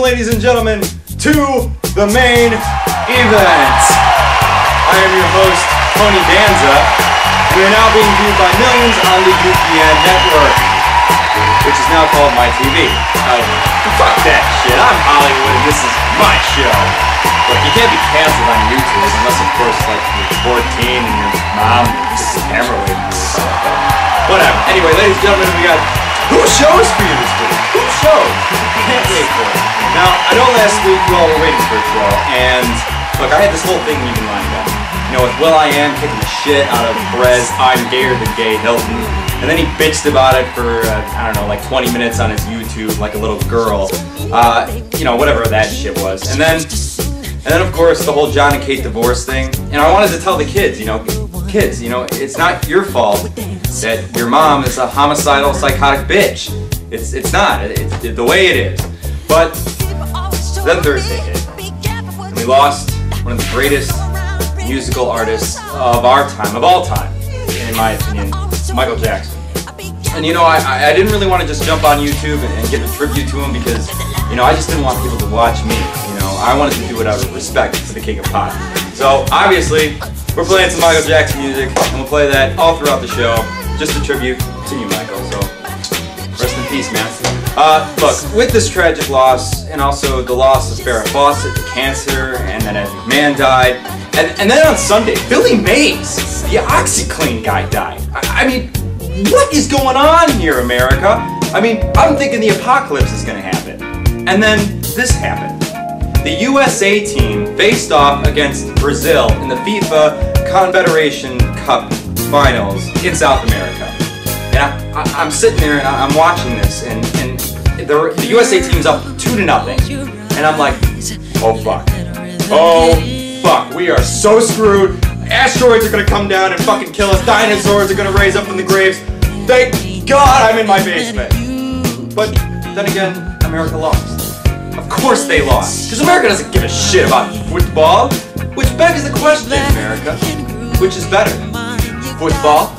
ladies and gentlemen, to the main event. I am your host, Tony Danza. We are now being viewed by millions on the UPN network, which is now called MyTV. Fuck that shit. I'm Hollywood and this is my show. Look, you can't be canceled on YouTube unless, of course, like you're 14 and your mom is a camera lady or something like that. Whatever. Anyway, ladies and gentlemen, we got whose show is for you this week? Whose show? Can't wait for it. Now, I know last week you all were waiting for a show, and look, I had this whole thing even lined up. You know, with will.i.am kicking the shit out of Perez, I'm gayer than gay Hilton, and then he bitched about it for, I don't know, like 20 minutes on his YouTube, like a little girl. You know, whatever that shit was. And then, of course, the whole John and Kate divorce thing. And I wanted to tell the kids, you know, it's not your fault that your mom is a homicidal, psychotic bitch. It's not. It's the way it is. But then Thursday hit, and we lost one of the greatest musical artists of our time, of all time, in my opinion, Michael Jackson. And you know, I didn't really want to just jump on YouTube and give a tribute to him because, you know, I just didn't want people to watch me. You know, I wanted to do it out of respect for the King of Pop. So obviously, we're playing some Michael Jackson music, and we'll play that all throughout the show, just a tribute to you, Michael. So rest in peace, man. Look, with this tragic loss, and also the loss of Farrah Fawcett to cancer, and then Ed McMahon died, and then on Sunday, Billy Mays, the OxyClean guy, died. I mean, what is going on here, America? I mean, I'm thinking the apocalypse is going to happen. And then this happened. The USA team faced off against Brazil in the FIFA Confederation Cup Finals in South America. And I'm sitting there and I'm watching this, and the USA team's up 2-0. And I'm like, oh fuck. Oh fuck, we are so screwed. Asteroids are gonna come down and fucking kill us. Dinosaurs are gonna raise up from the graves. Thank God I'm in my basement. But then again, America lost. Of course they lost. Because America doesn't give a shit about football. Which begs the question, America. Which is better? Football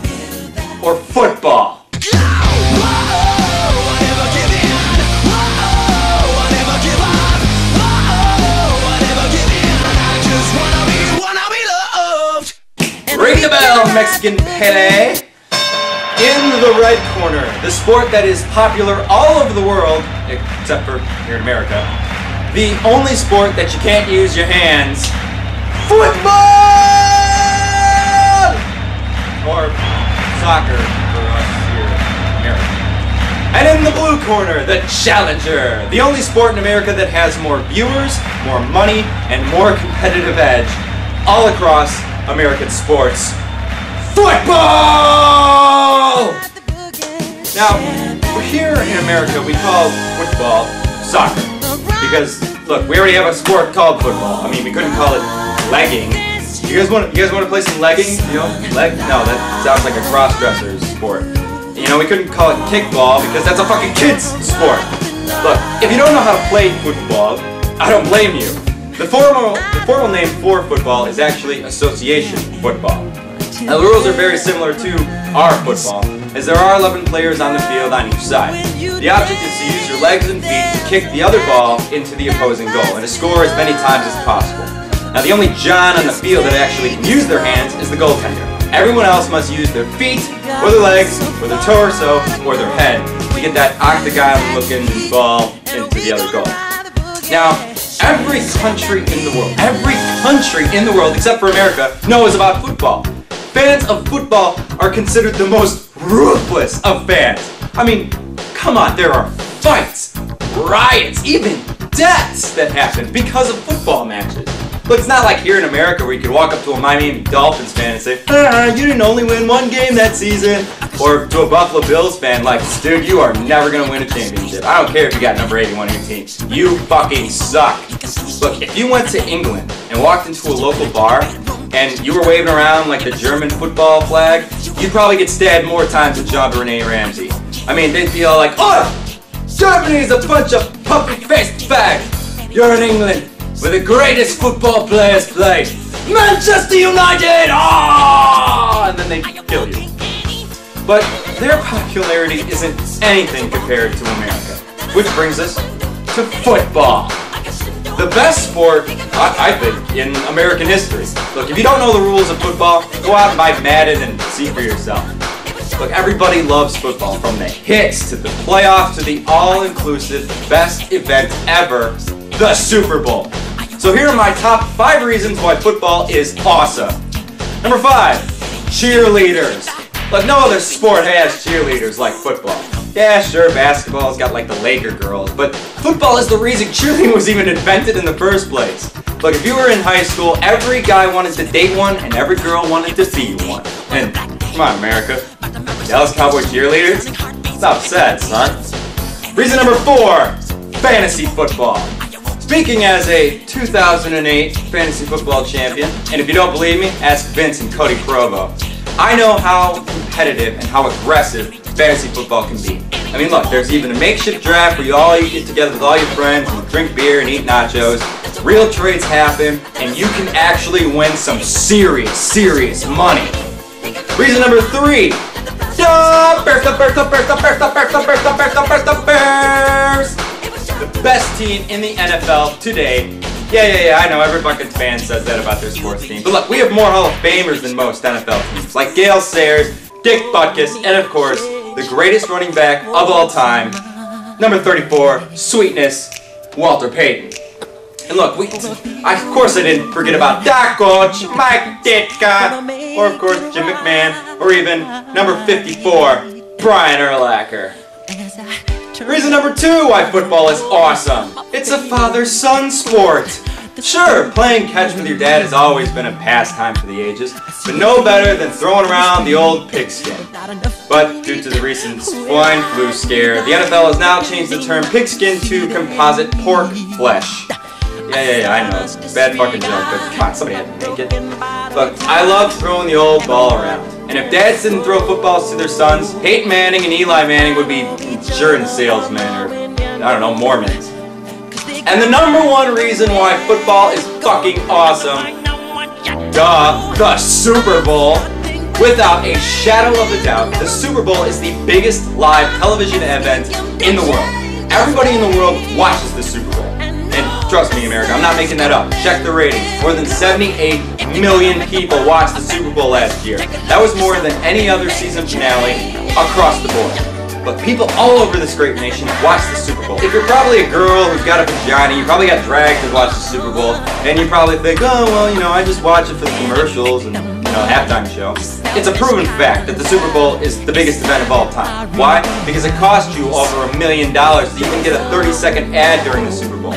or football? Ring the bell, Mexican Pele! In the right corner, the sport that is popular all over the world, except for here in America, the only sport that you can't use your hands, football! Or soccer for us here in America. And in the blue corner, the challenger, the only sport in America that has more viewers, more money, and more competitive edge all across American sports. Football! Now, here in America, we call football soccer. Because, look, we already have a sport called football. I mean, we couldn't call it legging. You guys want to play some legging? You know, no, that sounds like a cross-dresser's sport. You know, we couldn't call it kickball because that's a fucking kid's sport. Look, if you don't know how to play football, I don't blame you. The formal name for football is actually association football. Now, the rules are very similar to our football, as there are 11 players on the field on each side. The object is to use your legs and feet to kick the other ball into the opposing goal, and to score as many times as possible. Now, the only John on the field that actually can use their hands is the goaltender. Everyone else must use their feet, or their legs, or their torso, or their head to get that octagon-looking ball into the other goal. Now, every country in the world except for America knows about football. Fans of football are considered the most ruthless of fans. I mean, come on, there are fights, riots, even deaths that happen because of football matches. Look, it's not like here in America where you could walk up to a Miami Dolphins fan and say, you didn't only win one game that season. Or to a Buffalo Bills fan like, dude, you are never going to win a championship. I don't care if you got number 81 on your team. You fucking suck. Look, if you went to England and walked into a local bar and you were waving around like the German football flag, you'd probably get stabbed more times than John Benet Ramsey. I mean, they'd be all like, oh, Germany's a bunch of puppy-faced fags. You're in England, where the greatest football players play. Manchester United! Oh! And then they kill you. But their popularity isn't anything compared to America. Which brings us to football. The best sport, I think, in American history. Look, if you don't know the rules of football, go out and buy Madden and see for yourself. Look, everybody loves football, from the hits to the playoffs to the all-inclusive best event ever, the Super Bowl. So here are my top 5 reasons why football is awesome. Number 5, cheerleaders. Look, no other sport has cheerleaders like football. Yeah, sure, basketball's got like the Laker girls, but football is the reason cheerleading was even invented in the first place. Look, if you were in high school, every guy wanted to date one and every girl wanted to be one. And come on, America. Dallas Cowboy cheerleaders? Stop sad, son. Reason number 4, fantasy football. Speaking as a 2008 fantasy football champion, and if you don't believe me, ask Vince and Cody Provo. I know how competitive and how aggressive fantasy football can be. I mean, look, there's even a makeshift draft where you get together with all your friends and drink beer and eat nachos. Real trades happen, and you can actually win some serious money. Reason number 3, Bears! The best team in the NFL today. Yeah, I know every fucking fan says that about their sports team. But look, we have more Hall of Famers than most NFL teams, like Gale Sayers, Dick Butkus, and of course, the greatest running back of all time, number 34, Sweetness, Walter Payton. And look, of course I didn't forget about Doc Coach, Mike Ditka, or of course Jim McMahon, or even number 54, Brian Urlacher. Reason number 2 why football is awesome. It's a father-son sport. Sure, playing catch with your dad has always been a pastime for the ages, but no better than throwing around the old pigskin. But due to the recent swine flu scare, the NFL has now changed the term pigskin to composite pork flesh. Yeah, I know, it's a bad fucking joke, but come on, somebody had to make it. Look, I love throwing the old ball around. And if dads didn't throw footballs to their sons, Peyton Manning and Eli Manning would be insurance salesmen or, I don't know, Mormons. And the number 1 reason why football is fucking awesome, the Super Bowl. Without a shadow of a doubt, the Super Bowl is the biggest live television event in the world. Everybody in the world watches the Super Bowl. And trust me, America, I'm not making that up. Check the ratings. More than 78 million people watched the Super Bowl last year. That was more than any other season finale across the board. But people all over this great nation watch the Super Bowl. If you're probably a girl who's got a vagina, you probably got dragged to watch the Super Bowl, and you probably think, oh, well, I just watch it for the commercials and, halftime show. It's a proven fact that the Super Bowl is the biggest event of all time. Why? Because it cost you over $1 million to even get a 30-second ad during the Super Bowl.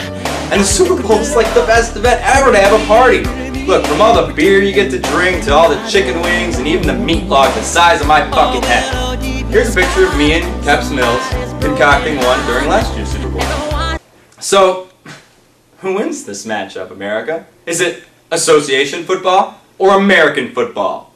And the Super Bowl is like the best event ever to have a party. Look, from all the beer you get to drink to all the chicken wings and even the meat log the size of my fucking head. Here's a picture of me and Peps Mills concocting one during last year's Super Bowl. So, who wins this matchup, America? Is it association football or American football?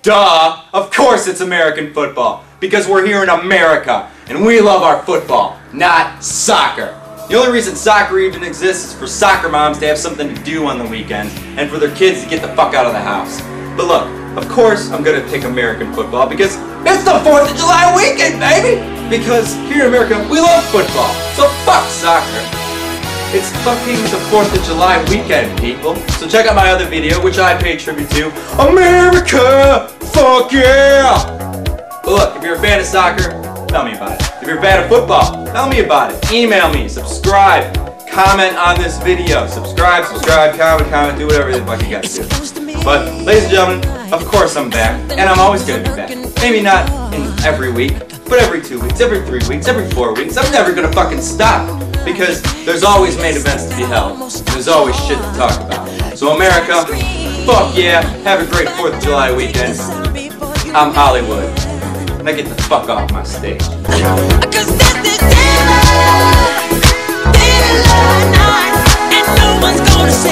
Duh! Of course it's American football, because we're here in America, and we love our football, not soccer. The only reason soccer even exists is for soccer moms to have something to do on the weekends, and for their kids to get the fuck out of the house. But look, of course I'm gonna pick American football, because it's the 4th of July weekend, baby! Because here in America, we love football, so fuck soccer. It's fucking the 4th of July weekend, people. So check out my other video, which I pay tribute to America! Fuck yeah! But look, if you're a fan of soccer, tell me about it. If you're a fan of football, tell me about it. Email me, subscribe, comment on this video. Subscribe, comment, do whatever the fuck you gotta do. But, ladies and gentlemen, of course I'm back, and I'm always gonna be back. Maybe not in every week, but every 2 weeks, every 3 weeks, every 4 weeks. I'm never gonna fucking stop, because there's always main events to be held. There's always shit to talk about. So America, fuck yeah, have a great 4th of July weekend. I'm Hollywood. Now get the fuck off my stage. And no one's gonna say